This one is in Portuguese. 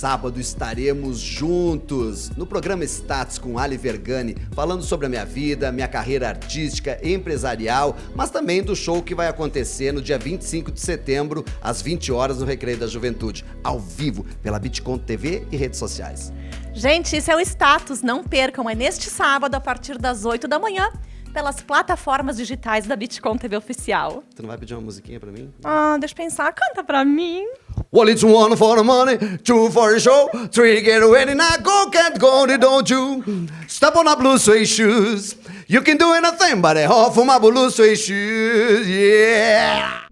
sábado estaremos juntos no programa Status com Ali Vergani, falando sobre a minha vida, minha carreira artística e empresarial, mas também do show que vai acontecer no dia 25 de setembro, às 20 horas no Recreio da Juventude, ao vivo, pela Bitcon TV e redes sociais. Gente, isso é o Status, não percam, é neste sábado a partir das 8 da manhã, pelas plataformas digitais da Bitcon TV Oficial. Tu não vai pedir uma musiquinha pra mim? Deixa eu pensar, canta pra mim. Well, it's 1 for the money, 2 for the show, 3 to get ready, now go, can't go, don't you? Step on the blue suede shoes. You can do anything but a half for my blue suede shoes, yeah!